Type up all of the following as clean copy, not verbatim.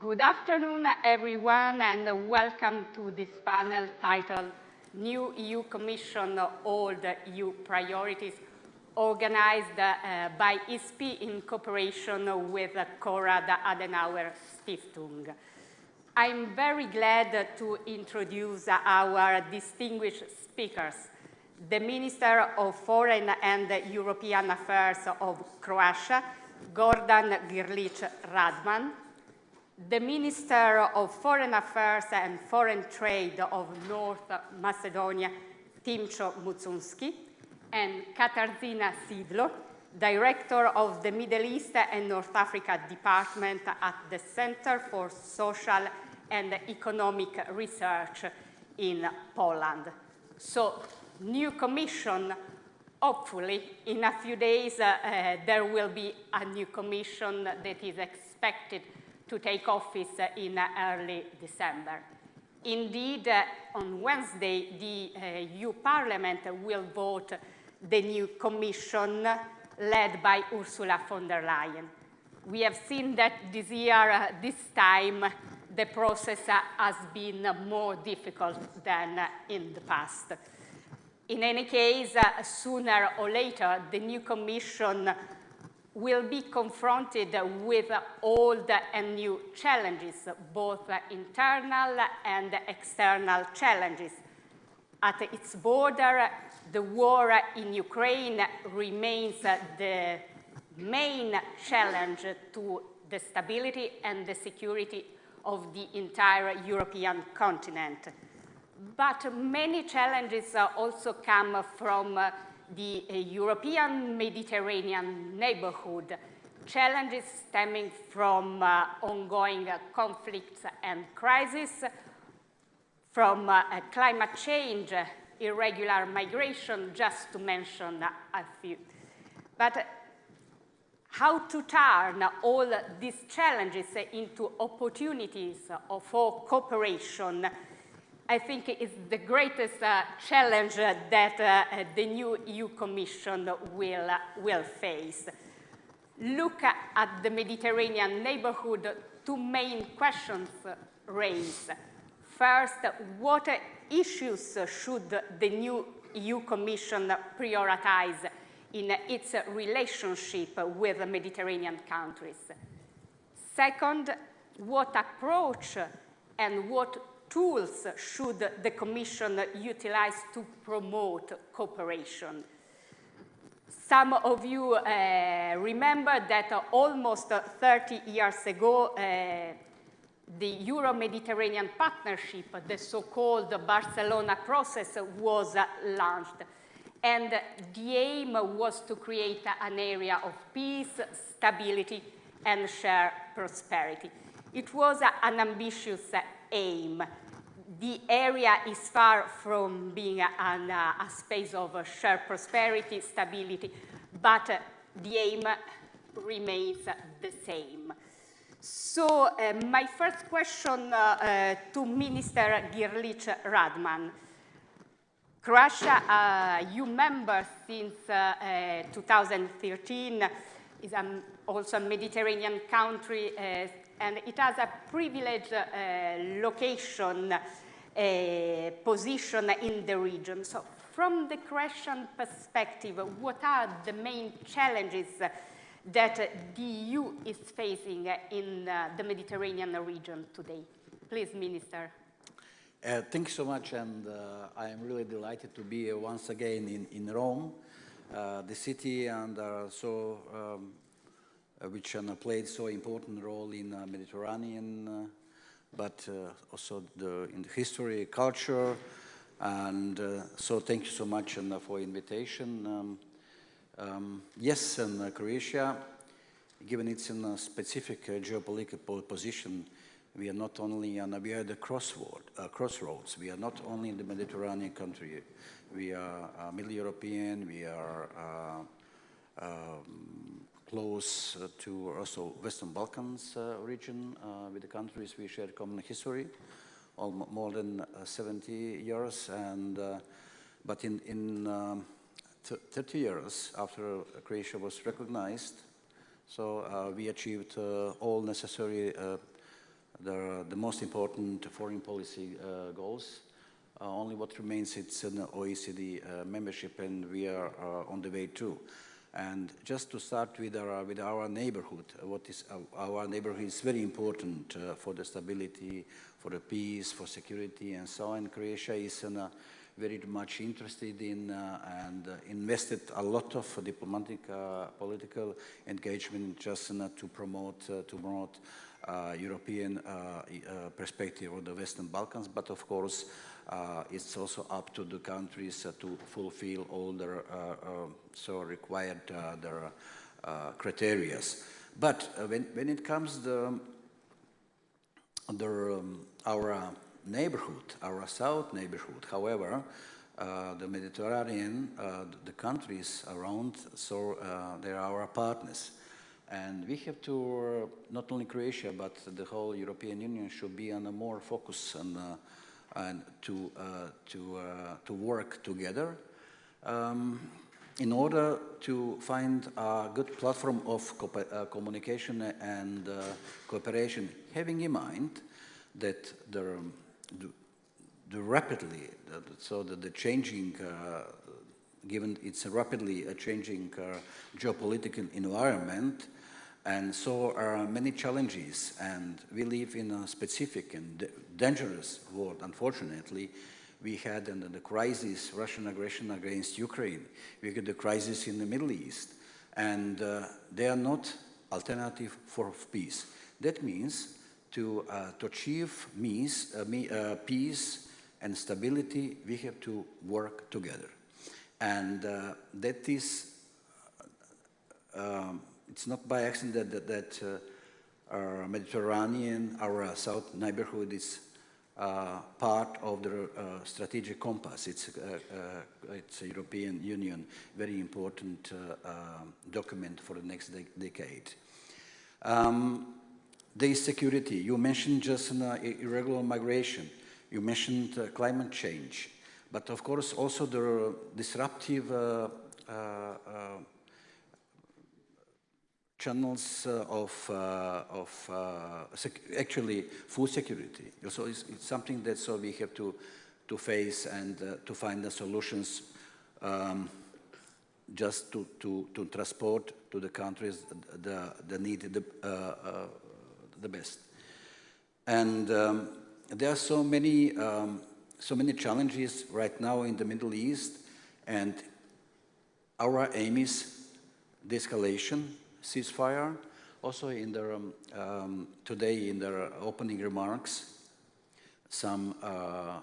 Good afternoon, everyone, and welcome to this panel titled New EU Commission, Old EU Priorities, organized by ISPI in cooperation with Konrad Adenauer Stiftung. I'm very glad to introduce our distinguished speakers, the Minister of Foreign and European Affairs of Croatia, Gordan Grlić Radman, the Minister of Foreign Affairs and Foreign Trade of North Macedonia, Timcho Mucunski, and Katarzyna Sidlo, Director of the Middle East and North Africa Department at the Center for Social and Economic Research in Poland. So, new commission, hopefully in a few days there will be a new commission that is expected to take office in early December. Indeed, on Wednesday, the EU Parliament will vote the new Commission led by Ursula von der Leyen. We have seen that this year, this time, the process has been more difficult than in the past. In any case, sooner or later, the new Commission will be confronted with old and new challenges, both internal and external challenges. At its border, the war in Ukraine remains the main challenge to the stability and the security of the entire European continent. But many challenges also come from the European Mediterranean neighborhood, challenges stemming from ongoing conflicts and crises, from climate change, irregular migration, just to mention a few. But how to turn all these challenges into opportunities for cooperation, I think is the greatest challenge that the new EU Commission will face. Look at the Mediterranean neighborhood, two main questions raise. First, what issues should the new EU Commission prioritize in its relationship with the Mediterranean countries? Second, what approach and what tools should the Commission utilize to promote cooperation? Some of you remember that almost 30 years ago, the Euro-Mediterranean Partnership, the so-called Barcelona process, was launched. And the aim was to create an area of peace, stability, and shared prosperity. It was an ambitious aim. The area is far from being a space of shared prosperity, stability, but the aim remains the same. So my first question to Minister Grlić Radman. Croatia, EU member since 2013, is also a Mediterranean country, and it has a privileged location, position in the region. So from the Croatian perspective, what are the main challenges that the EU is facing in the Mediterranean region today? Please, Minister. Thank you so much, and I am really delighted to be once again in Rome, the city, and which played so important role in Mediterranean, but also in the history, culture, and so thank you so much for invitation. Yes, and Croatia, given its specific geopolitical position, we are not only we are at the crossroads. We are not only in the Mediterranean country. We are Middle European. We are close to also Western Balkans region with the countries we share common history, more than 70 years. And but in 30 years after Croatia was recognized, so we achieved all necessary the most important foreign policy goals. Only what remains, it's an OECD membership, and we are on the way too. And just to start with our neighborhood, our neighborhood is very important for the stability, for the peace, for security, and so on. Croatia is very much interested in and invested a lot of diplomatic, political engagement just to promote European perspective of the Western Balkans, but of course it's also up to the countries to fulfill all their so required their criteria. But when it comes to our neighborhood, our south neighborhood, however, the Mediterranean, the countries around, so they are our partners. And we have to, not only Croatia, but the whole European Union should be on a more focus and to work together in order to find a good platform of communication and cooperation, having in mind that the rapidly, so that the changing, given it's a rapidly changing geopolitical environment, and so are many challenges, and we live in a specific and dangerous world. Unfortunately, we had the crisis, Russian aggression against Ukraine. We had the crisis in the Middle East, and they are not alternative for peace. That means to achieve peace and stability, we have to work together. And that is, it's not by accident that our Mediterranean, our south neighborhood is part of the strategic compass. It's a European Union, very important document for the next decade. There is security. You mentioned just irregular migration. You mentioned climate change. But of course, also the disruptive channels of actually food security. So it's something that so we have to face and to find the solutions just to transport to the countries the need the best. And there are so many challenges right now in the Middle East, and our aim is de-escalation, ceasefire. Also in the, today in their opening remarks, some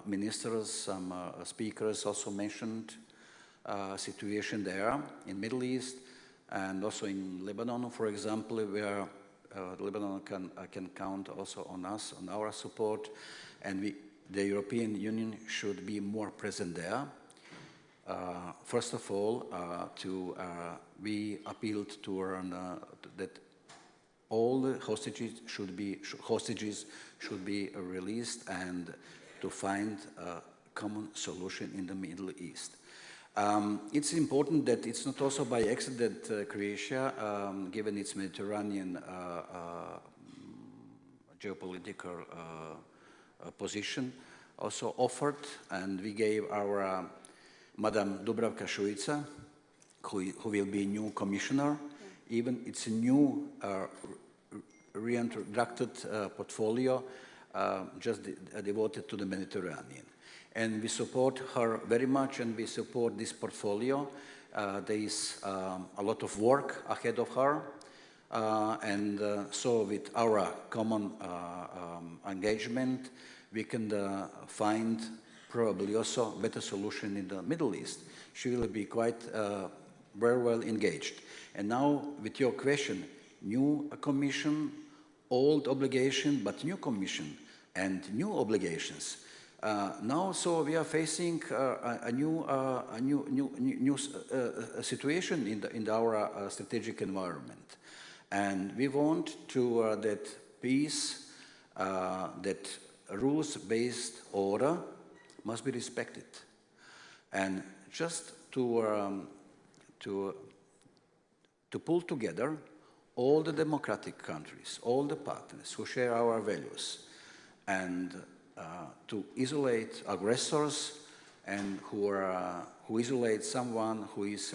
ministers, some speakers also mentioned situation there in Middle East, and also in Lebanon, for example, where Lebanon can count also on us, on our support, and the European Union should be more present there. First of all, we appealed to that all the hostages should be released and to find a common solution in the Middle East. It's important that it's not also by accident Croatia, given its Mediterranean geopolitical position, also offered, and we gave our Madam Dubravka Šuica, who will be new commissioner. Even it's a new reintroduced portfolio just devoted to the Mediterranean. And we support her very much, and we support this portfolio. There is a lot of work ahead of her. So with our common engagement, we can find probably also better solution in the Middle East. She will be quite very well engaged. And now with your question, new commission, old obligation, but new commission and new obligations. Now, so we are facing a new situation in our strategic environment, and we want to that peace, that rules-based order must be respected, and just to pull together all the democratic countries, all the partners who share our values, and to isolate aggressors and who isolate someone who is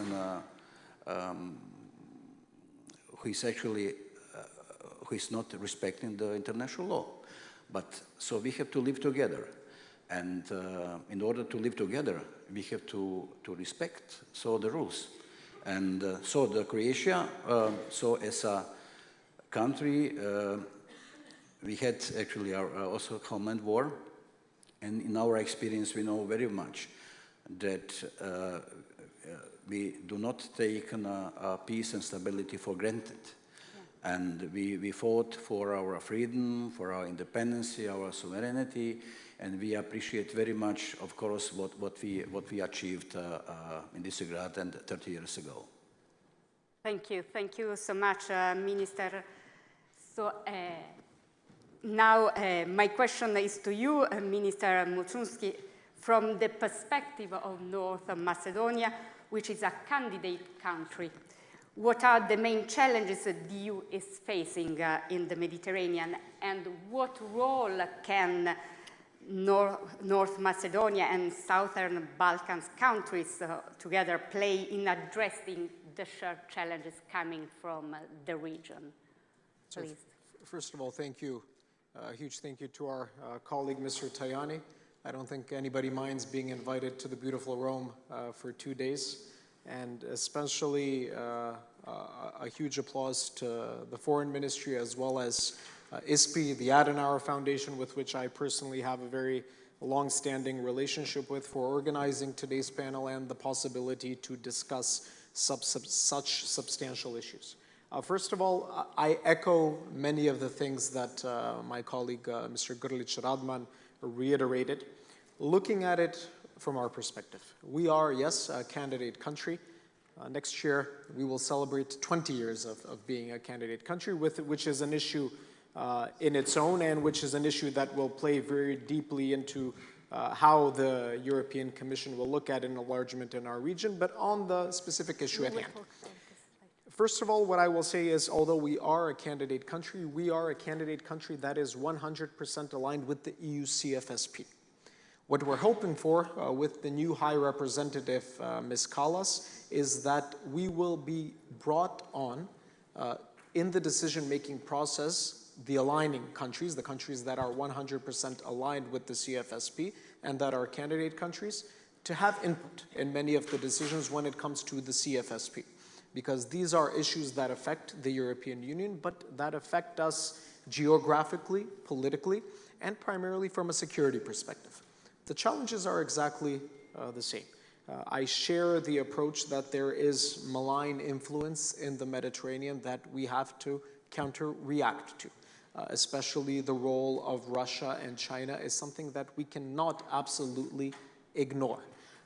who is not respecting the international law. But so we have to live together, and in order to live together, we have to respect the rules. And so the Croatia, so as a country, we had actually also homeland war, and in our experience we know very much that we do not take peace and stability for granted. Yeah. And we fought for our freedom, for our independence, our sovereignty, and we appreciate very much, of course, what we achieved in this regard and 30 years ago. Thank you so much, Minister. So now my question is to you, Minister Muchunski, from the perspective of North Macedonia, which is a candidate country. What are the main challenges the EU is facing in the Mediterranean, and what role can North Macedonia and Southern Balkans countries together play in addressing the shared challenges coming from the region? Please. So first of all, thank you. A huge thank you to our colleague, Mr. Tajani. I don't think anybody minds being invited to the beautiful Rome for 2 days. And especially a huge applause to the Foreign Ministry as well as ISPI, the Adenauer Foundation, with which I personally have a very long-standing relationship with, for organizing today's panel and the possibility to discuss such substantial issues. First of all, I echo many of the things that my colleague, Mr. Grlić Radman, reiterated. Looking at it from our perspective, we are, yes, a candidate country. Next year, we will celebrate 20 years of being a candidate country, which is an issue in its own, and which is an issue that will play very deeply into how the European Commission will look at enlargement in our region, but on the specific issue at hand. First of all, what I will say is, although we are a candidate country, we are a candidate country that is 100% aligned with the EU CFSP. What we're hoping for with the new High Representative, Ms. Kallas, is that we will be brought on in the decision-making process, the aligning countries, the countries that are 100% aligned with the CFSP and that are candidate countries, to have input in many of the decisions when it comes to the CFSP. Because these are issues that affect the European Union, but that affect us geographically, politically, and primarily from a security perspective. The challenges are exactly the same. I share the approach that there is malign influence in the Mediterranean that we have to counter-react to. Especially the role of Russia and China is something that we cannot absolutely ignore.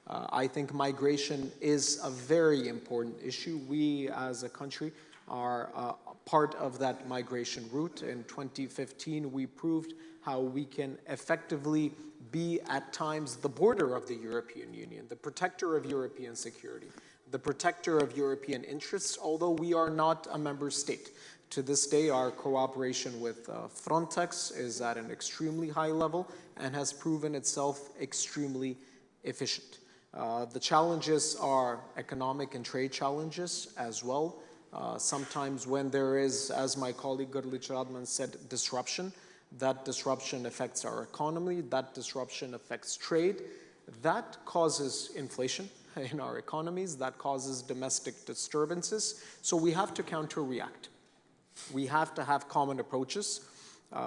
I think migration is a very important issue. We, as a country, are part of that migration route. In 2015, we proved how we can effectively be, at times, the border of the European Union, the protector of European security, the protector of European interests, although we are not a member state. To this day, our cooperation with Frontex is at an extremely high level and has proven itself extremely efficient. The challenges are economic and trade challenges as well. Sometimes when there is, as my colleague Grlić Radman said, disruption, that disruption affects our economy, that disruption affects trade, that causes inflation in our economies, that causes domestic disturbances. So we have to counter-react. We have to have common approaches.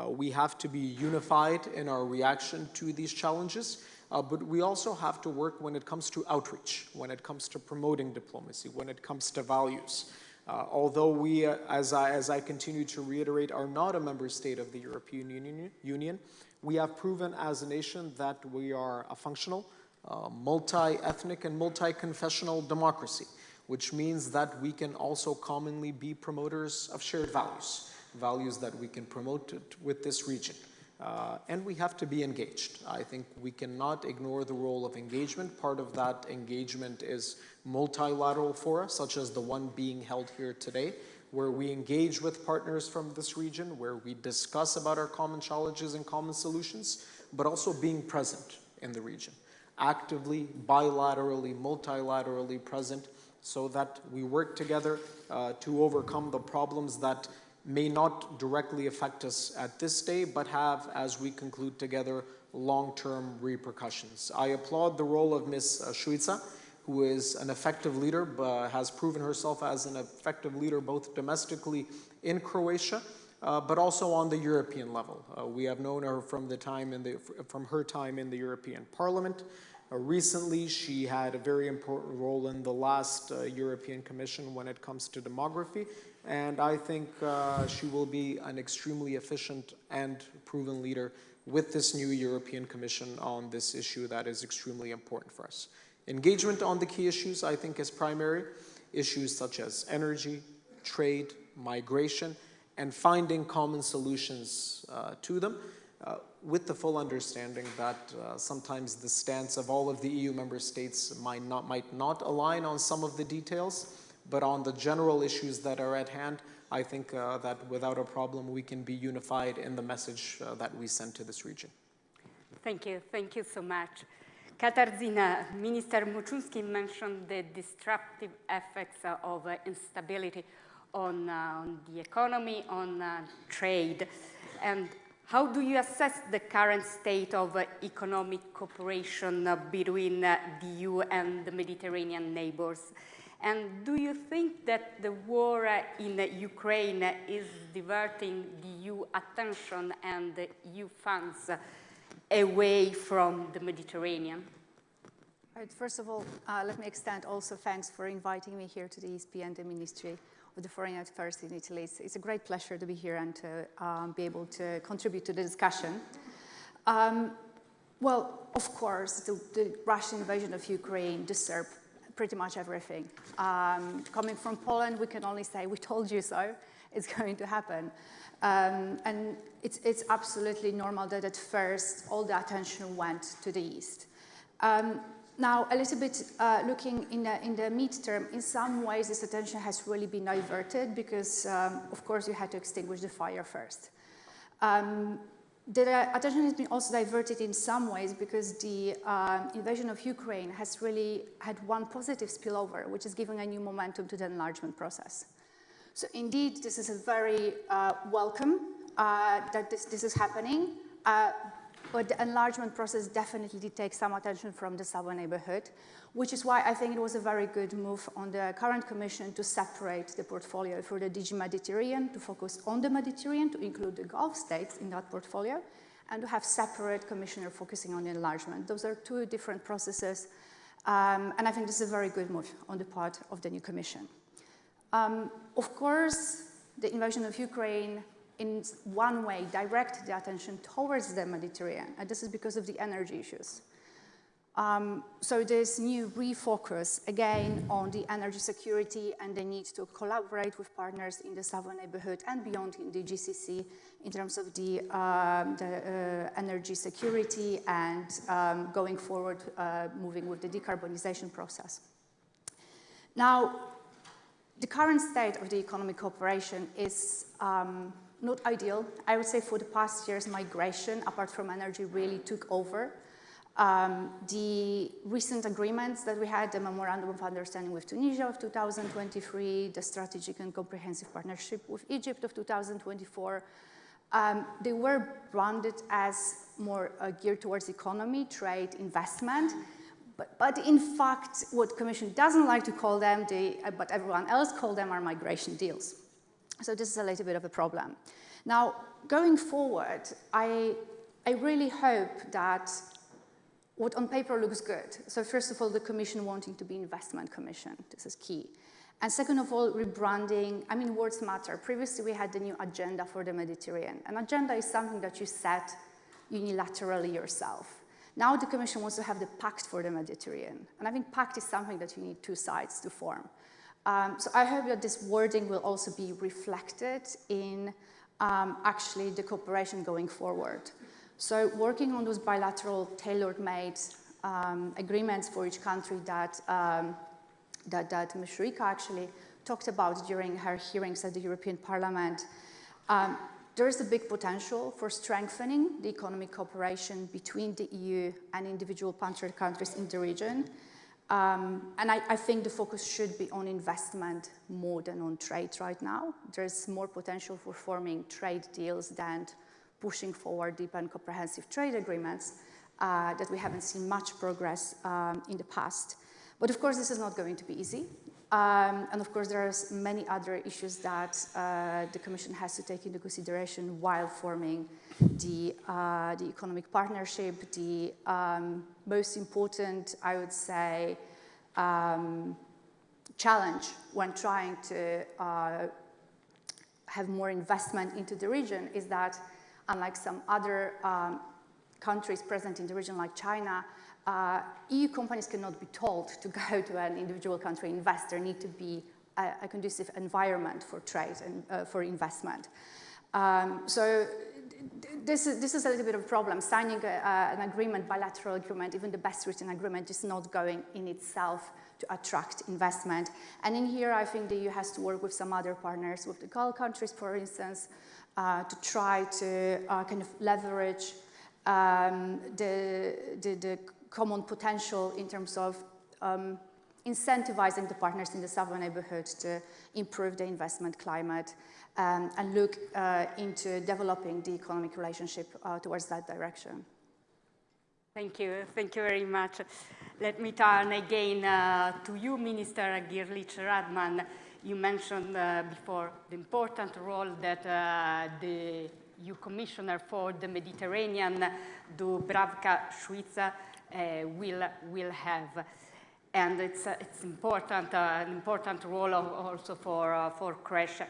We have to be unified in our reaction to these challenges. But we also have to work when it comes to outreach, when it comes to promoting diplomacy, when it comes to values. Although we, as I continue to reiterate, are not a member state of the European Union, we have proven as a nation that we are a functional, multi-ethnic and multi-confessional democracy, which means that we can also commonly be promoters of shared values, values that we can promote with this region. And we have to be engaged. I think we cannot ignore the role of engagement. Part of that engagement is multilateral fora, such as the one being held here today, where we engage with partners from this region, where we discuss about our common challenges and common solutions, but also being present in the region, actively, bilaterally, multilaterally present, so that we work together to overcome the problems that may not directly affect us at this day, but have, as we conclude together, long-term repercussions. I applaud the role of Ms. Šuica, who is an effective leader, has proven herself as an effective leader both domestically in Croatia, but also on the European level. We have known her from her time in the European Parliament. Recently, she had a very important role in the last European Commission when it comes to demography, and I think she will be an extremely efficient and proven leader with this new European Commission on this issue that is extremely important for us. Engagement on the key issues, I think, is primary. Issues such as energy, trade, migration, and finding common solutions to them, with the full understanding that sometimes the stance of all of the EU member states might not align on some of the details, but on the general issues that are at hand, I think that without a problem we can be unified in the message that we send to this region. Thank you so much. Katarzyna, Minister Moczulski mentioned the disruptive effects of instability on the economy, on trade. And how do you assess the current state of economic cooperation between the EU and the Mediterranean neighbors? And do you think that the war in Ukraine is diverting the EU attention and the EU funds away from the Mediterranean? Right, first of all, let me extend also thanks for inviting me here to the ESP and the Ministry of the Foreign Affairs in Italy. It's a great pleasure to be here and to be able to contribute to the discussion. Well, of course, the Russian invasion of Ukraine disturbed pretty much everything. Coming from Poland, we can only say, we told you so, it's going to happen. And it's absolutely normal that at first all the attention went to the east. Now, a little bit looking in the midterm, in some ways this attention has really been diverted because, of course, you had to extinguish the fire first. The attention has been also diverted in some ways because the invasion of Ukraine has really had one positive spillover, which is giving a new momentum to the enlargement process. So indeed, this is a very welcome that this is happening, but the enlargement process definitely did take some attention from the southern neighborhood, which is why I think it was a very good move on the current Commission to separate the portfolio for the DG Mediterranean, to focus on the Mediterranean, to include the Gulf states in that portfolio, and to have separate commissioner focusing on enlargement. Those are two different processes, and I think this is a very good move on the part of the new Commission. Of course, the invasion of Ukraine in one way directed the attention towards the Mediterranean, and this is because of the energy issues. So there's new refocus again on the energy security and the need to collaborate with partners in the southern neighborhood and beyond in the GCC in terms of the energy security and going forward, moving with the decarbonization process. Now, the current state of the economic cooperation is not ideal. I would say for the past years, migration, apart from energy, really took over. The recent agreements that we had, the Memorandum of Understanding with Tunisia of 2023, the Strategic and Comprehensive Partnership with Egypt of 2024, they were branded as more geared towards economy, trade, investment. But in fact, what the Commission doesn't like to call them, but everyone else calls them, are migration deals. So this is a little bit of a problem. Now, going forward, I really hope that what on paper looks good. So first of all, the Commission wanting to be Investment Commission. This is key. And second of all, rebranding. I mean, words matter. Previously, we had the new agenda for the Mediterranean. An agenda is something that you set unilaterally yourself. Now the Commission wants to have the Pact for the Mediterranean. And I think Pact is something that you need two sides to form. So I hope that this wording will also be reflected in actually the cooperation going forward. So working on those bilateral tailor-made agreements for each country that Ms. Šuica actually talked about during her hearings at the European Parliament, there is a big potential for strengthening the economic cooperation between the EU and individual partner countries in the region. And I think the focus should be on investment more than on trade right now. There's more potential for forming trade deals than pushing forward deep and comprehensive trade agreements that we haven't seen much progress in the past. But of course, this is not going to be easy. And of course, there are many other issues that the Commission has to take into consideration while forming the economic partnership. The most important, I would say, challenge when trying to have more investment into the region is that, unlike some other countries present in the region like China, EU companies cannot be told to go to an individual country and invest. There needs to be a conducive environment for trade and for investment. So this is a little bit of a problem. Signing an agreement, bilateral agreement, even the best written agreement is not going in itself to attract investment. And in here, I think the EU has to work with some other partners, with the Gulf countries, for instance, to try to kind of leverage the common potential in terms of incentivizing the partners in the southern neighborhood to improve the investment climate and look into developing the economic relationship towards that direction. Thank you very much. Let me turn again to you, Minister Girlich-Radman. You mentioned before the important role that the EU Commissioner for the Mediterranean, Dubravka Šuica, will have, and it's important, an important role also for CRESH.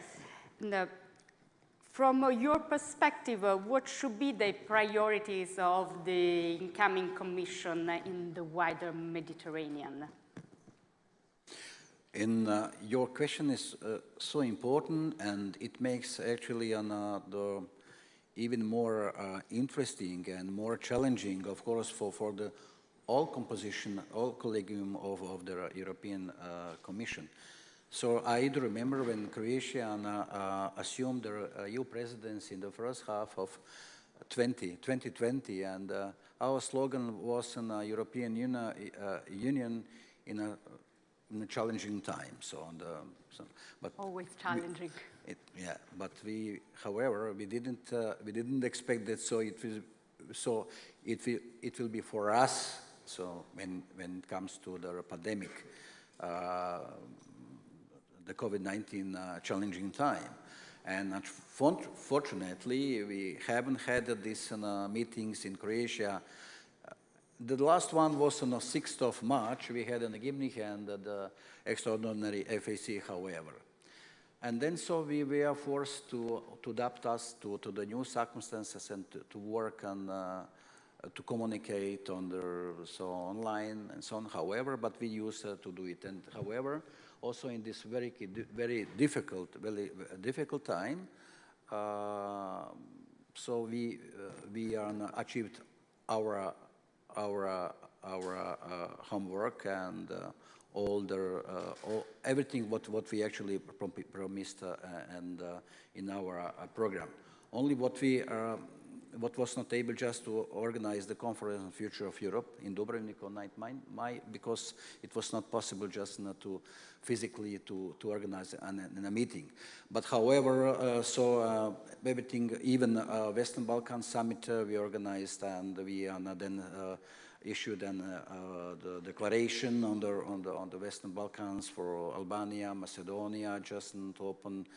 From your perspective, what should be the priorities of the incoming Commission in the wider Mediterranean? And your question is so important, and it makes actually the even more interesting and more challenging, of course, for the all composition, all collegium of the European Commission. So I do remember when Croatia assumed the EU presidency in the first half of 2020, and our slogan was in European Union in a challenging time. But always challenging. But however, we didn't expect that. So it will be for us. So when it comes to the pandemic, the COVID-19 challenging time, and fortunately we haven't had these meetings in Croatia. The last one was on the 6th of March. We had in Gimnich and the extraordinary FAC, however. And then so we were forced to adapt us to the new circumstances and to work on, to communicate online and so on, however, but we used to do it. And however, also in this very difficult time, so we achieved our homework and everything what we actually promised and in our program. Only what was not able just to organize the conference on the future of Europe in Dubrovnik on 9th because it was not possible just to physically to organize a meeting. But however, everything, even Western Balkan Summit we organized, and we then issued the declaration on the Western Balkans for Albania, Macedonia, just to open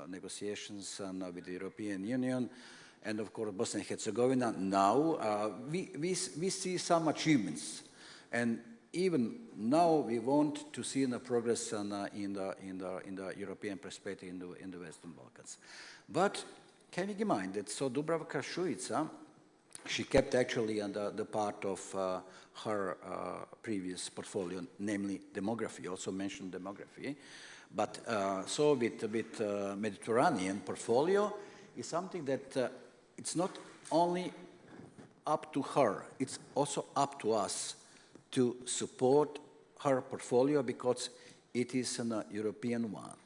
negotiations with the European Union. And of course, Bosnia and Herzegovina. Now we see some achievements, and even now we want to see the progress in the European perspective in the Western Balkans. But can we keep in mind that Dubravka Šuica, she kept actually the part of her previous portfolio, namely demography. Also mentioned demography, but with Mediterranean portfolio is something that. It's not only up to her, it's also up to us to support her portfolio, because it is a European one.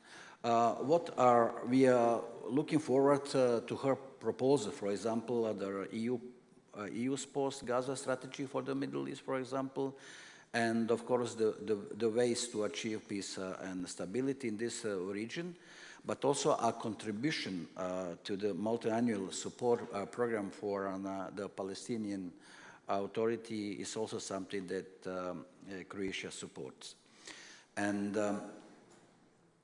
We are looking forward to her proposal, for example, the EU's post-Gaza strategy for the Middle East, for example, and of course the ways to achieve peace and stability in this region, but also a contribution to the multi-annual support program for the Palestinian Authority is also something that Croatia supports. And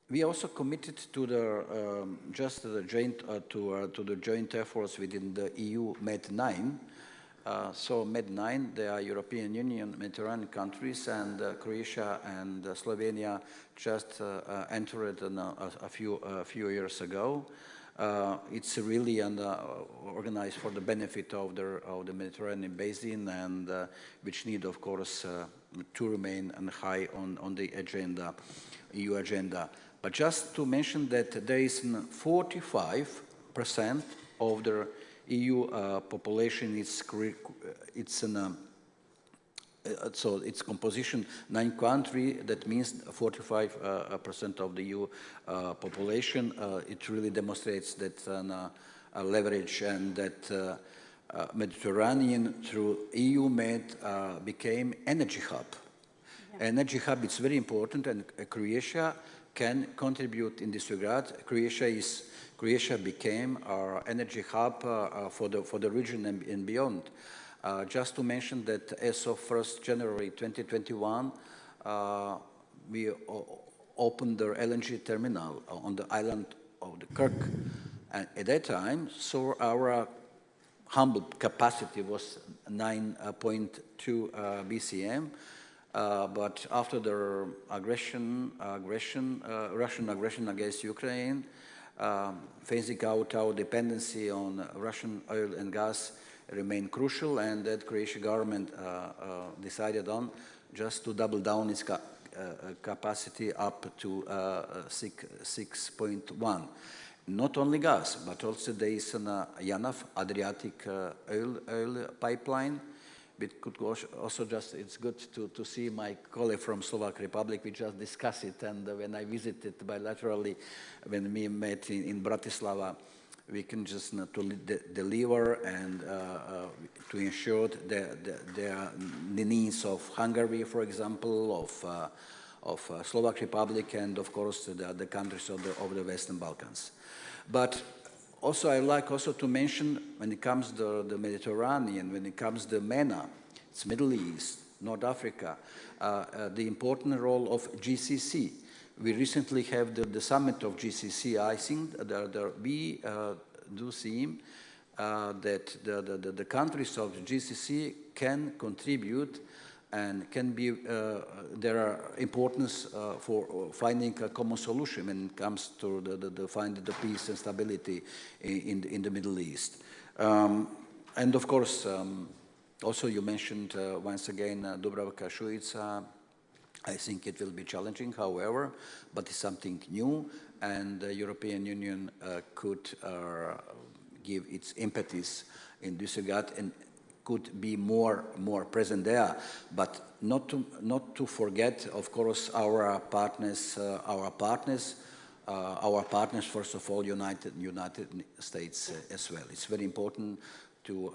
we also committed to the joint efforts within the EU Med9. So Med9, they are European Union Mediterranean countries, and Croatia and Slovenia just entered a few years ago. It's really organized for the benefit of the Mediterranean basin, and which need, of course, to remain high on the agenda, EU agenda. But just to mention that there is 45% of the EU population. So its composition, 9 countries, that means 45% of the EU population. It really demonstrates that a leverage, and that Mediterranean through EU Med became energy hub. Yeah. Energy hub, it's very important, and Croatia can contribute in this regard. Croatia became our energy hub for the region and beyond. Just to mention that as of 1st January 2021, we opened the LNG terminal on the island of the Kirk. And at that time, so our humble capacity was 9.2 BCM. But after the Russian aggression against Ukraine, phasing out our dependency on Russian oil and gas remained crucial, and that Croatian government decided on just to double down its capacity up to 6.1. Not only gas, but also there is an JANAF, Adriatic oil pipeline. It could also just, it's good to see my colleague from Slovak Republic. We just discussed it, and when I visited bilaterally, when we met in Bratislava, we can just deliver and to ensure the needs of Hungary, for example, of Slovak Republic, and of course the countries of the Western Balkans. But also, I like also to mention, when it comes to the Mediterranean, when it comes to MENA, it's Middle East, North Africa, the important role of GCC. We recently have the summit of GCC. I think we do see that the countries of GCC can contribute and can be, there are importance for finding a common solution when it comes to the finding the peace and stability in the Middle East. And of course, also you mentioned once again Dubravka Šuica. I think it will be challenging, however, but it's something new, and the European Union could give its impetus in this regard, and could be more present there, but not to forget, of course, our partners. First of all, United States as well. It's very important to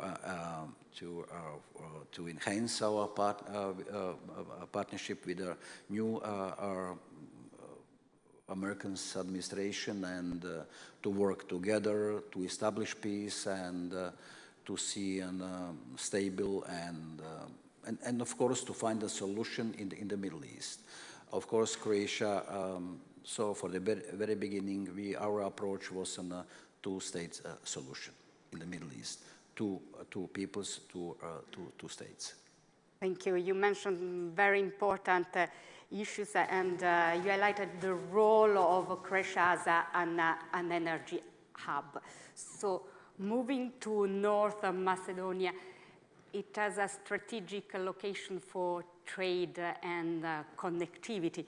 enhance our partnership with the new American administration, and to work together to establish peace and to see a stable and of course to find a solution in the Middle East. Of course, Croatia. So for the very beginning, our approach was a two-state solution in the Middle East. Two peoples, two states. Thank you. You mentioned very important issues, and you highlighted the role of Croatia as an energy hub. So moving to North Macedonia, it has a strategic location for trade and connectivity.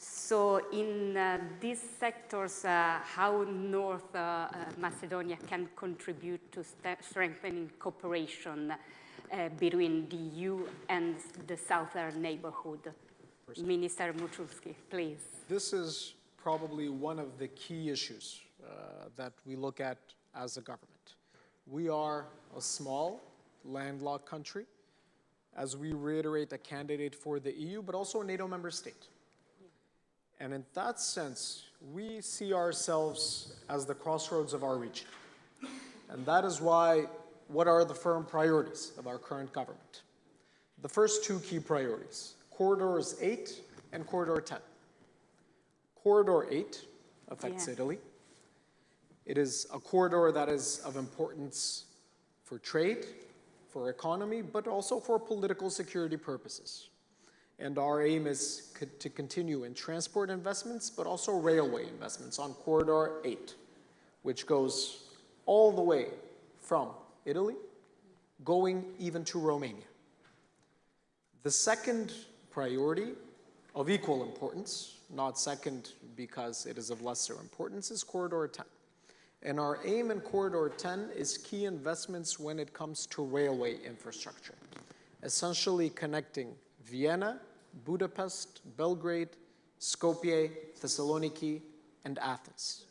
So in these sectors, how North Macedonia can contribute to strengthening cooperation between the EU and the southern neighborhood? Minister Muchulski, please. This is probably one of the key issues that we look at as a government. We are a small, landlocked country, as we reiterate, a candidate for the EU, but also a NATO member state. And in that sense, we see ourselves as the crossroads of our region. And that is why, what are the firm priorities of our current government? The first two key priorities, Corridors 8 and Corridor 10. Corridor 8 affects Italy. It is a corridor that is of importance for trade, for economy, but also for political security purposes. And our aim is to continue in transport investments, but also railway investments on Corridor 8, which goes all the way from Italy, going even to Romania. The second priority of equal importance, not second because it is of lesser importance, is Corridor 10. And our aim in Corridor 10 is key investments when it comes to railway infrastructure, essentially connecting Vienna, Budapest, Belgrade, Skopje, Thessaloniki, and Athens.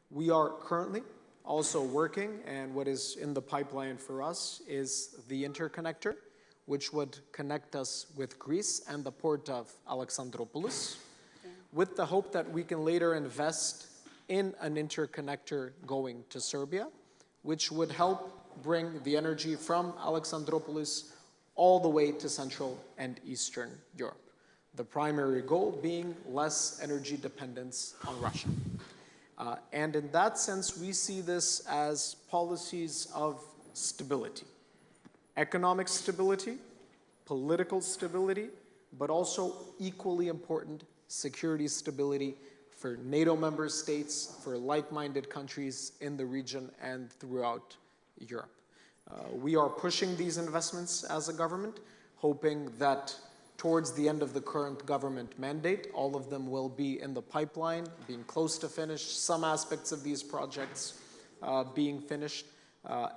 We are currently also working, and what is in the pipeline for us is the interconnector, which would connect us with Greece and the port of Alexandroupolis, with the hope that we can later invest in an interconnector going to Serbia, which would help bring the energy from Alexandroupolis all the way to Central and Eastern Europe. The primary goal being less energy dependence on Russia. And in that sense, we see this as policies of stability. Economic stability, political stability, but also equally important, security stability for NATO member states, for like-minded countries in the region and throughout Europe. We are pushing these investments as a government, hoping that towards the end of the current government mandate, all of them will be in the pipeline, being close to finished, some aspects of these projects being finished.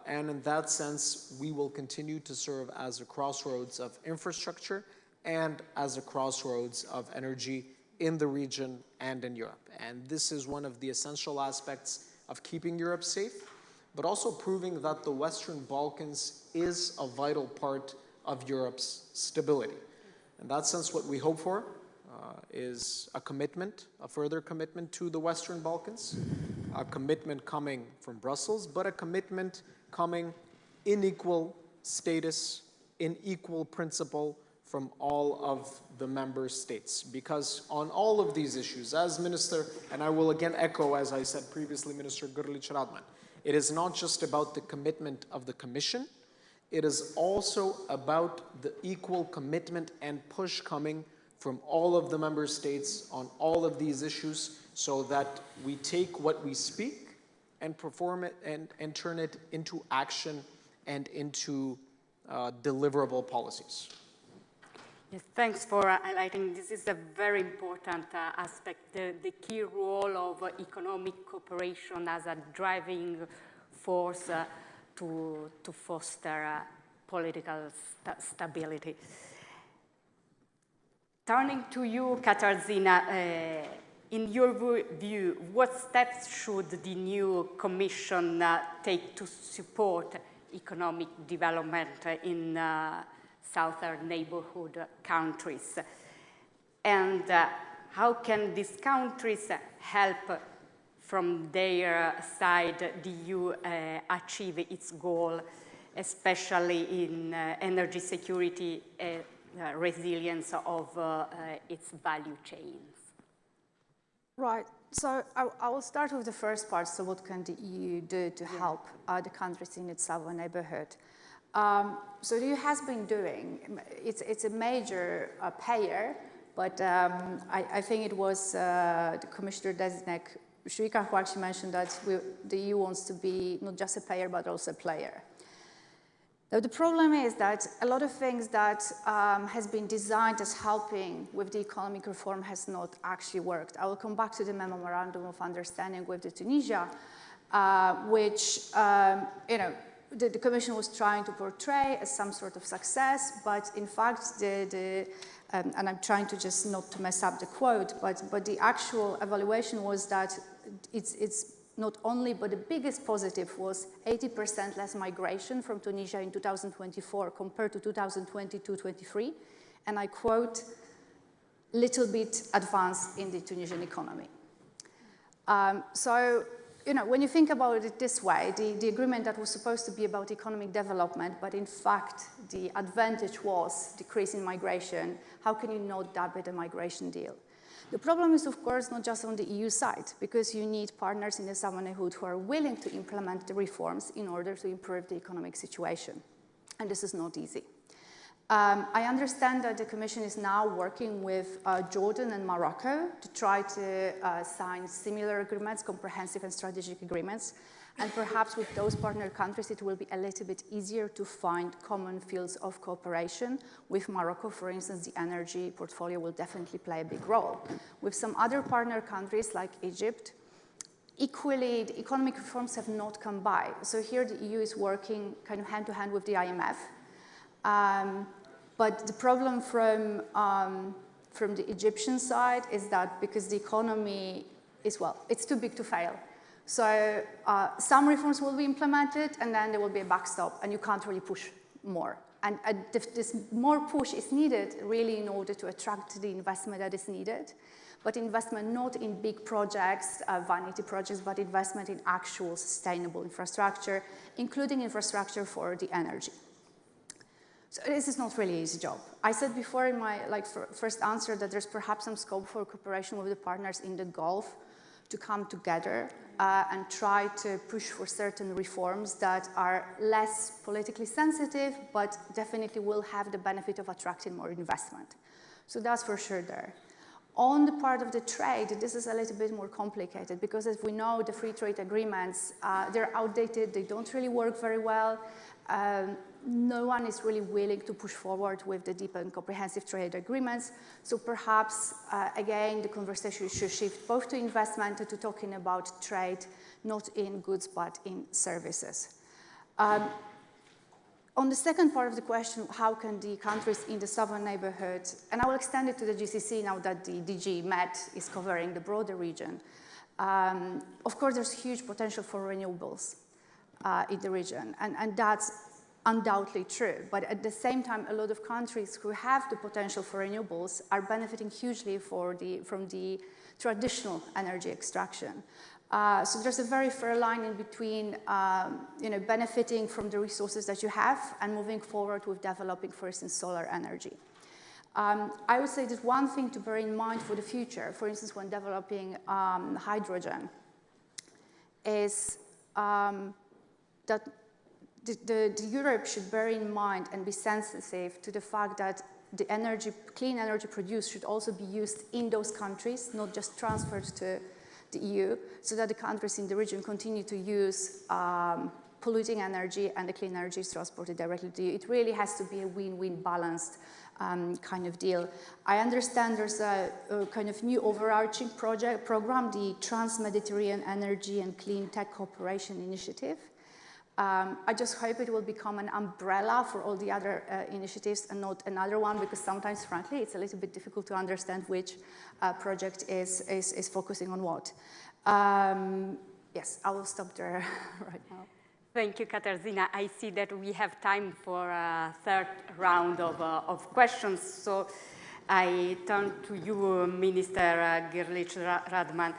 And in that sense, we will continue to serve as a crossroads of infrastructure and as a crossroads of energy in the region and in Europe. And this is one of the essential aspects of keeping Europe safe, but also proving that the Western Balkans is a vital part of Europe's stability. In that sense, what we hope for is a commitment, a further commitment to the Western Balkans, a commitment coming from Brussels, but a commitment coming in equal status, in equal principle from all of the member states. Because on all of these issues, as Minister, and I will again echo, as I said previously, Minister Grlić-Radman, it is not just about the commitment of the Commission, it is also about the equal commitment and push coming from all of the member states on all of these issues, so that we take what we speak and perform it and turn it into action and into deliverable policies. Yes, thanks for highlighting. This is a very important aspect, the key role of economic cooperation as a driving force to foster political stability. Turning to you, Katarzyna, in your view, what steps should the new Commission take to support economic development in southern neighborhood countries? And how can these countries help from their side the EU achieve its goal, especially in energy security, resilience of its value chains? Right. So I will start with the first part. So what can the EU do to help the countries in its southern neighborhood? So the EU has been doing, it's a major payer, but I think it was the Commissioner-designate Šuica who actually mentioned that the EU wants to be not just a payer, but also a player. Now, the problem is that a lot of things that has been designed as helping with the economic reform has not actually worked. I will come back to the Memorandum of Understanding with Tunisia, which, the Commission was trying to portray as some sort of success, but in fact, the and I'm trying to just not to mess up the quote, but the actual evaluation was that it's not only, but the biggest positive was 80% less migration from Tunisia in 2024 compared to 2022-23, and I quote, little bit advance in the Tunisian economy. So, you know, when you think about it this way, the agreement that was supposed to be about economic development, but in fact, the advantage was decreasing migration, how can you not dub it a migration deal? The problem is, of course, not just on the EU side, because you need partners in the Southern Neighborhood who are willing to implement the reforms in order to improve the economic situation. And this is not easy. I understand that the Commission is now working with Jordan and Morocco to try to sign similar agreements, comprehensive and strategic agreements. And perhaps with those partner countries, it will be a little bit easier to find common fields of cooperation. With Morocco, for instance, the energy portfolio will definitely play a big role. With some other partner countries like Egypt, equally, the economic reforms have not come by. So here the EU is working kind of hand to hand with the IMF. But the problem from the Egyptian side is that because the economy is, well, it's too big to fail. So some reforms will be implemented, and then there will be a backstop, and you can't really push more. And this more push is needed really in order to attract the investment that is needed, but investment not in big projects, vanity projects, but investment in actual sustainable infrastructure, including infrastructure for the energy. So this is not really an easy job. I said before in my first answer that there's perhaps some scope for cooperation with the partners in the Gulf to come together and try to push for certain reforms that are less politically sensitive, but definitely will have the benefit of attracting more investment. So that's for sure there. On the part of the trade, this is a little bit more complicated because as we know, the free trade agreements, they're outdated, they don't really work very well. No one is really willing to push forward with the deep and comprehensive trade agreements. So perhaps, again, the conversation should shift both to investment and to talking about trade, not in goods, but in services. On the second part of the question, how can the countries in the southern neighborhood, and I will extend it to the GCC now that the DG MET is covering the broader region. Of course, there's huge potential for renewables in the region, and that's undoubtedly true, but at the same time, a lot of countries who have the potential for renewables are benefiting hugely from the traditional energy extraction. So there's a very fair line in between benefiting from the resources that you have and moving forward with developing, for instance, solar energy. I would say that one thing to bear in mind for the future, for instance, when developing hydrogen, is that the Europe should bear in mind and be sensitive to the fact that the energy, clean energy produced should also be used in those countries, not just transferred to the EU, so that the countries in the region continue to use polluting energy and the clean energy is transported directly to the EU. It really has to be a win-win balanced kind of deal. I understand there's a kind of new overarching program, the Trans-Mediterranean Energy and Clean Tech Cooperation Initiative. I just hope it will become an umbrella for all the other initiatives and not another one, because sometimes, frankly, it's a little bit difficult to understand which project is focusing on what. Yes, I will stop there right now. Thank you, Katarzyna. I see that we have time for a third round of questions. So I turn to you, Minister Grlić-Radman,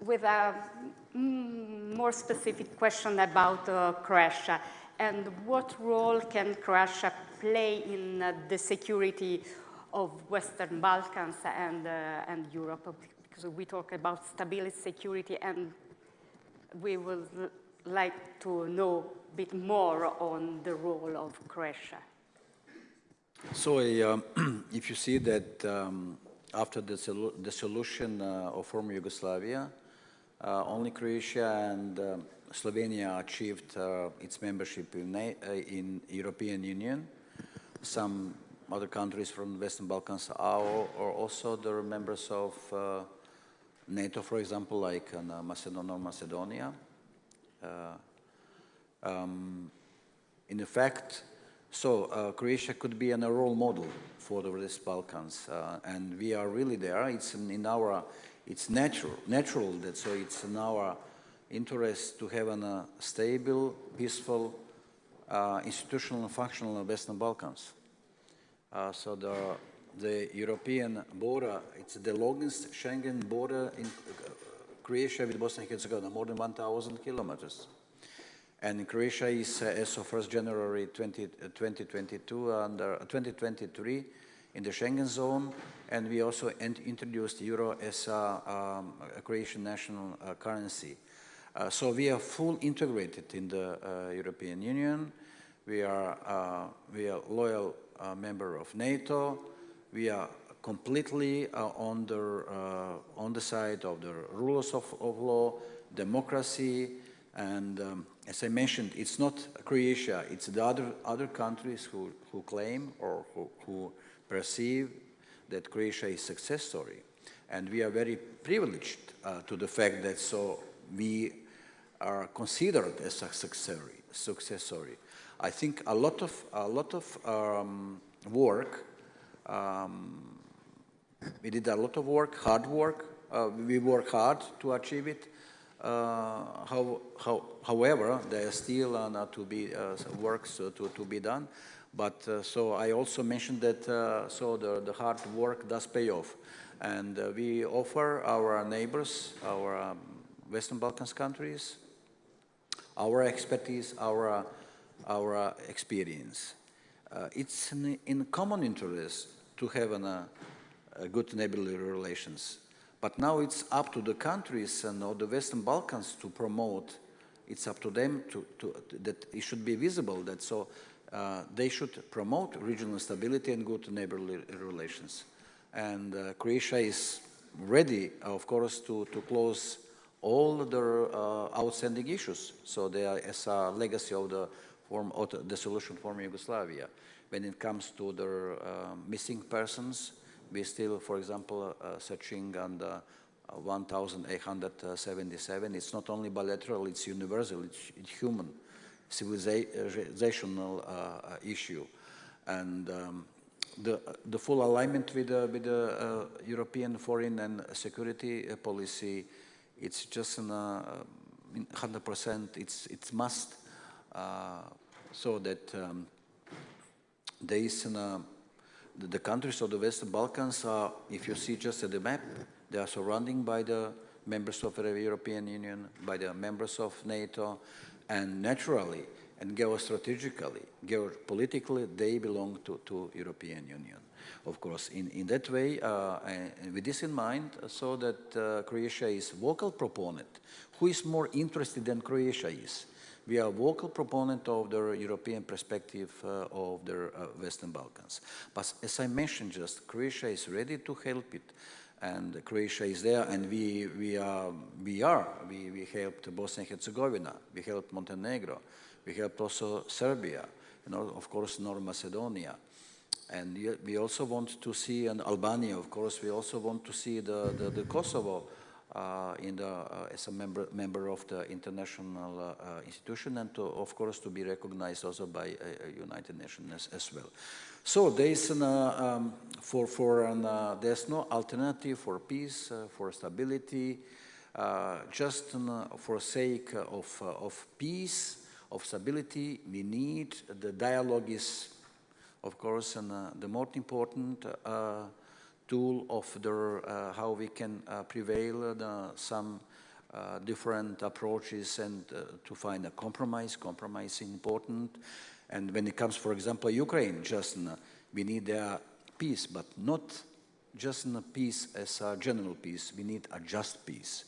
with a more specific question about Croatia and what role can Croatia play in the security of Western Balkans and Europe, because we talk about stability, security, and we would like to know a bit more on the role of Croatia. So if you see that after the dissolution of former Yugoslavia, only Croatia and Slovenia achieved its membership in European Union. Some other countries from the Western Balkans are also the members of NATO, for example, like Macedonia. In effect, So Croatia could be a role model for the West Balkans, and we are really there. It's it's natural that so it's in our interest to have a stable, peaceful, institutional and functional Western Balkans. So the European border, it's the longest Schengen border in Croatia with Bosnia and Herzegovina, more than 1,000 kilometers. And Croatia is, as of 1st January 2022, under 2023 in the Schengen zone, and we also introduced euro as a Croatian national currency. So we are full integrated in the European Union. We are loyal member of NATO. We are completely on the side of the rules of law, democracy, and as I mentioned, it's not Croatia, it's the other countries who claim or who perceive that Croatia is a success story. And we are very privileged to the fact that so we are considered as a success story. I think a lot of work, we did a lot of work, hard work. We work hard to achieve it. However, there are still to be works to be done. But so I also mentioned that so the hard work does pay off, and we offer our neighbors, our Western Balkans countries, our expertise, our experience. It's in common interest to have a good neighborly relations. But now it's up to the countries and the Western Balkans to promote. It's up to them that it should be visible that so they should promote regional stability and good neighborly relations. And Croatia is ready, of course, to close all the outstanding issues. So they are as a legacy of the solution for Yugoslavia. When it comes to the missing persons, we still, for example, searching on the 1,877. It's not only bilateral, it's universal, it's human, civilizational issue. And the full alignment with the European foreign and security policy, it's just 100%, it's must, so that there is the countries of the Western Balkans are, if you see just at the map, they are surrounded by the members of the European Union, by the members of NATO, and naturally and geostrategically, geopolitically, they belong to European Union. Of course, in that way, and with this in mind, so that Croatia is vocal proponent. Who is more interested than Croatia is? We are a vocal proponent of the European perspective of the Western Balkans. But as I mentioned just, Croatia is ready to help it. And Croatia is there, and we helped Bosnia and Herzegovina, we helped Montenegro, we helped also Serbia, and of course North Macedonia. And we also want to see, and Albania, of course, we also want to see the Kosovo as a member of the international institution, and of course to be recognized also by United Nations as well. So there is there's no alternative for peace, for stability, just for sake of peace, of stability. We need the dialogue is, of course, the most important tool of how we can prevail some different approaches and to find a compromise. Compromise is important. And when it comes, for example, Ukraine, just we need peace, but not just peace as a general peace. We need a just peace.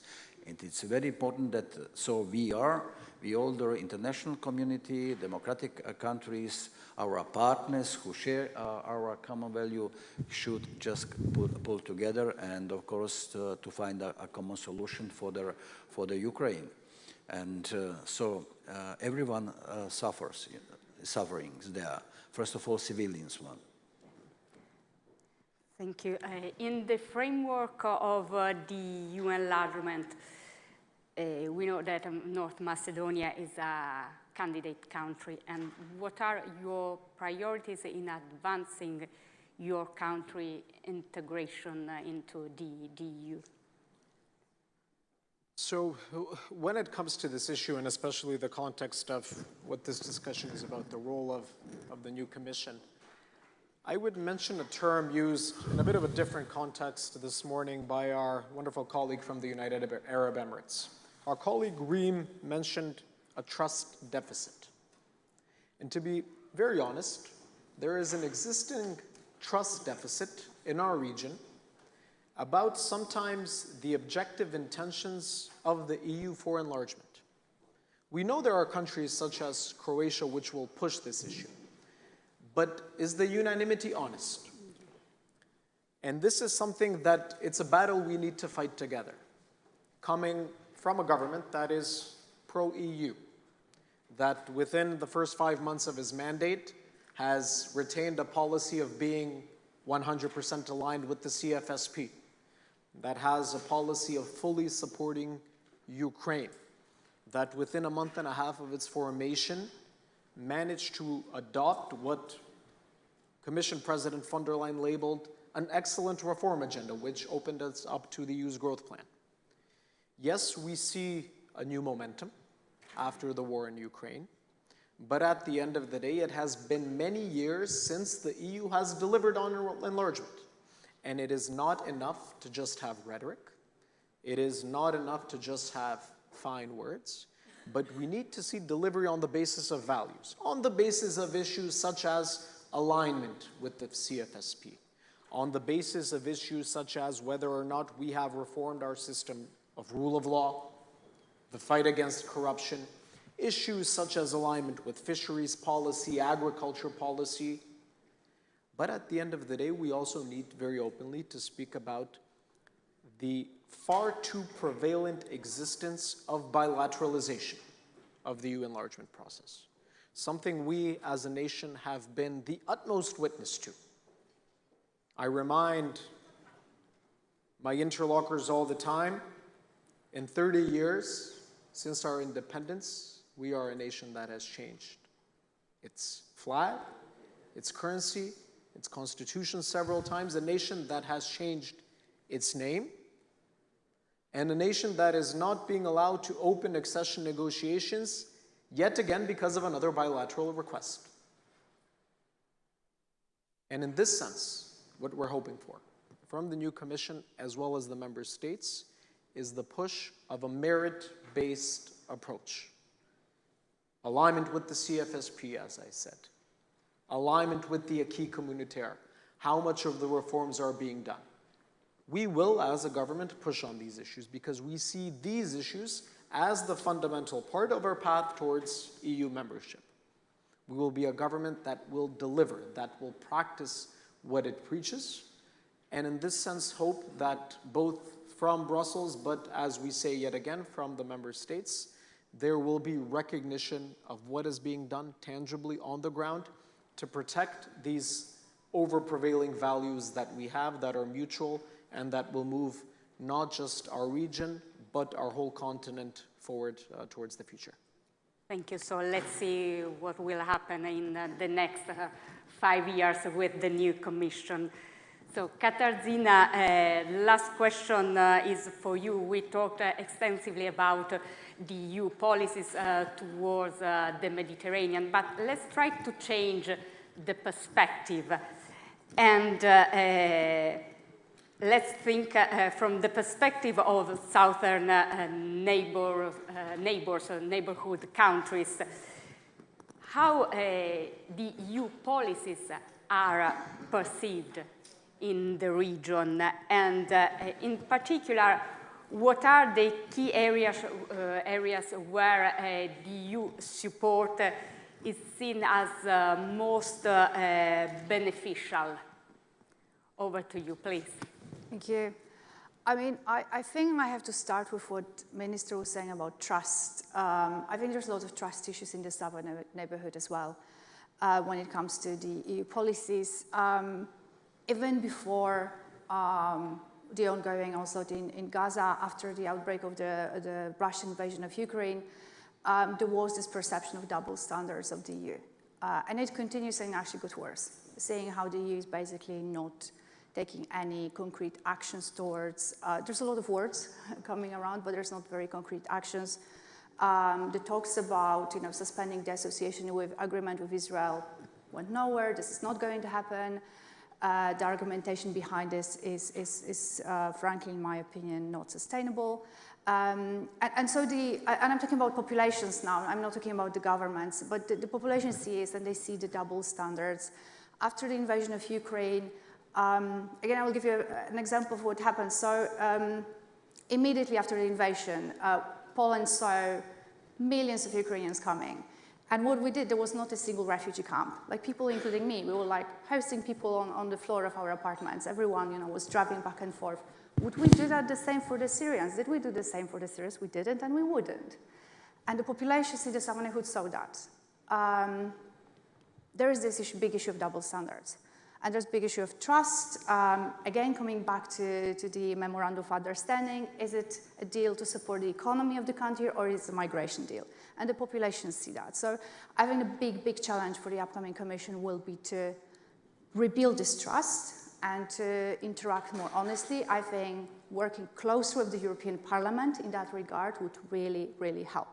And it's very important that so we all the international community, democratic countries, our partners who share our common value should just pull together and, of course, to find a common solution for the Ukraine. And so everyone sufferings there. First of all, civilians one. Thank you. In the framework of the EU enlargement, we know that North Macedonia is a candidate country, and what are your priorities in advancing your country integration into the EU? So when it comes to this issue, and especially the context of what this discussion is about, the role of the new commission, I would mention a term used in a bit of a different context this morning by our wonderful colleague from the United Arab Emirates. Our colleague Reem mentioned a trust deficit. And to be very honest, there is an existing trust deficit in our region about sometimes the objective intentions of the EU for enlargement. We know there are countries such as Croatia which will push this issue. But is the unanimity honest? And this is something that it's a battle we need to fight together, coming from a government that is pro-EU, that within the first 5 months of his mandate has retained a policy of being 100% aligned with the CFSP, that has a policy of fully supporting Ukraine, that within a month and a half of its formation managed to adopt what Commission President von der Leyen labeled an excellent reform agenda, which opened us up to the EU's growth plan. Yes, we see a new momentum after the war in Ukraine, but at the end of the day, it has been many years since the EU has delivered on enlargement. And it is not enough to just have rhetoric. It is not enough to just have fine words. But we need to see delivery on the basis of values, on the basis of issues such as alignment with the CFSP, on the basis of issues such as whether or not we have reformed our system of rule of law, the fight against corruption, issues such as alignment with fisheries policy, agriculture policy. But at the end of the day, we also need very openly to speak about the far too prevalent existence of bilateralization of the EU enlargement process, something we as a nation have been the utmost witness to. I remind my interlocutors all the time, in 30 years since our independence, we are a nation that has changed its flag, its currency, its constitution several times, a nation that has changed its name, and a nation that is not being allowed to open accession negotiations yet again because of another bilateral request. And in this sense, what we're hoping for from the new Commission as well as the member states is the push of a merit-based approach. Alignment with the CFSP, as I said. Alignment with the acquis communautaire. How much of the reforms are being done? We will, as a government, push on these issues because we see these issues as the fundamental part of our path towards EU membership. We will be a government that will deliver, that will practice what it preaches, and in this sense hope that both from Brussels, but as we say yet again, from the member states, there will be recognition of what is being done tangibly on the ground to protect these over-prevailing values that we have that are mutual and that will move not just our region, but our whole continent forward towards the future. Thank you. So let's see what will happen in the next 5 years with the new Commission. So Katarzyna, last question is for you. We talked extensively about the EU policies towards the Mediterranean, but let's try to change the perspective. And let's think from the perspective of southern neighborhood countries, how the EU policies are perceived in the region, and in particular, what are the key areas where the EU support is seen as most beneficial? Over to you, please. Thank you. I mean, I think I have to start with what Minister was saying about trust. I think there's a lot of trust issues in the southern neighborhood as well when it comes to the EU policies. Even before the ongoing onslaught in Gaza, after the outbreak of the Russian invasion of Ukraine, there was this perception of double standards of the EU. And it continues and actually got worse, saying how the EU is basically not taking any concrete actions towards, there's a lot of words coming around, but there's not very concrete actions. The talks about suspending the association agreement with Israel went nowhere. This is not going to happen. The argumentation behind this is frankly, in my opinion, not sustainable. And I'm talking about populations now. I'm not talking about the governments, but the population sees and they see the double standards. After the invasion of Ukraine, again, I will give you an example of what happened. So immediately after the invasion, Poland saw millions of Ukrainians coming. And what we did, there was not a single refugee camp. Like people, including me, we were like hosting people on the floor of our apartments. Everyone, was driving back and forth. Would we do that the same for the Syrians? Did we do the same for the Syrians? We didn't, and we wouldn't. And the population see the someone who saw that. There is this big issue of double standards. And there's a big issue of trust. Again, coming back to the Memorandum of Understanding, is it a deal to support the economy of the country or is it a migration deal? And the populations see that. So I think the big challenge for the upcoming Commission will be to rebuild this trust and to interact more honestly. I think working closer with the European Parliament in that regard would really, really help.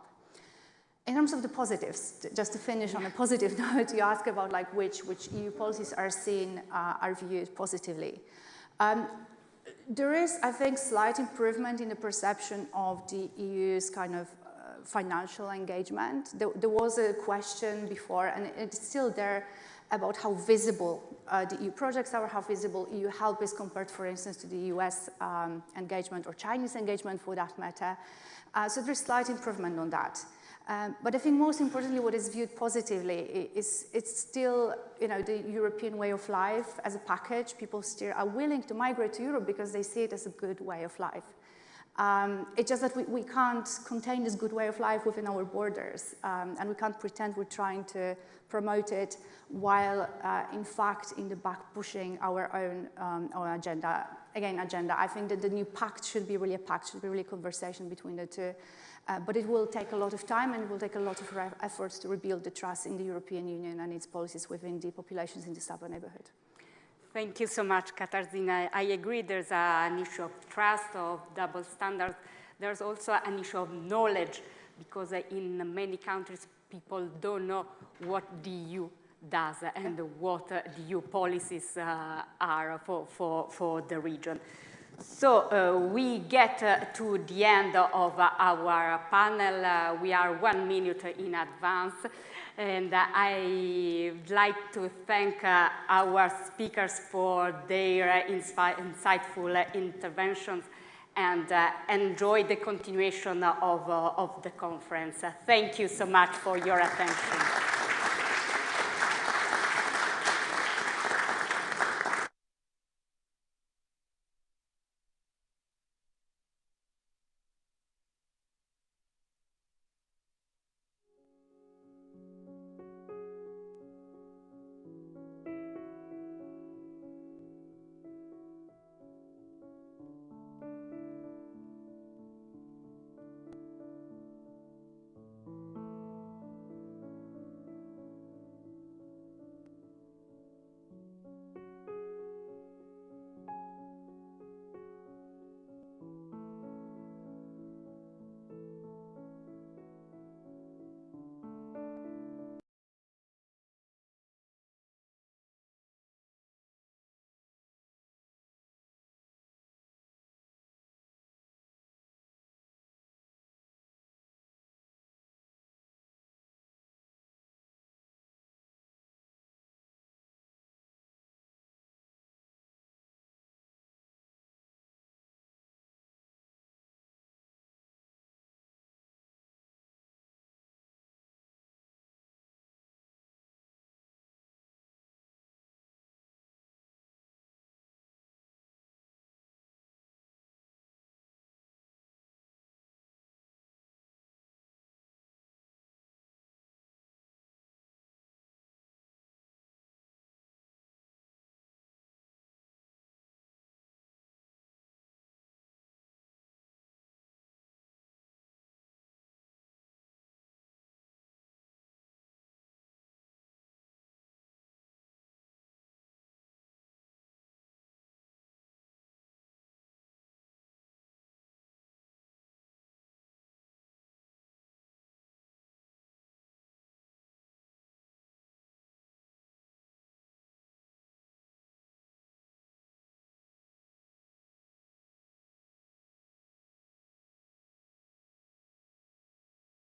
In terms of the positives, just to finish on a positive note, you ask about which EU policies are seen, are viewed positively. There is, I think, slight improvement in the perception of the EU's kind of financial engagement. There was a question before, and it's still there, about how visible the EU projects are, how visible EU help is compared, for instance, to the US engagement or Chinese engagement for that matter. So there's slight improvement on that. But I think most importantly, what is viewed positively is it's still, the European way of life as a package. People still are willing to migrate to Europe because they see it as a good way of life. It's just that we can't contain this good way of life within our borders, and we can't pretend we're trying to promote it while, in fact, in the back pushing our own agenda. Again, agenda. I think that the new pact should be really a pact, should be really a conversation between the two. But it will take a lot of time and it will take a lot of efforts to rebuild the trust in the European Union and its policies within the populations in the southern neighborhood. Thank you so much, Katarzyna. I agree there's an issue of trust, of double standards. There's also an issue of knowledge, because in many countries, people don't know what the EU does and what the EU policies are for the region. So we get to the end of our panel. We are 1 minute in advance. And I'd like to thank our speakers for their insightful interventions and enjoy the continuation of the conference. Thank you so much for your attention.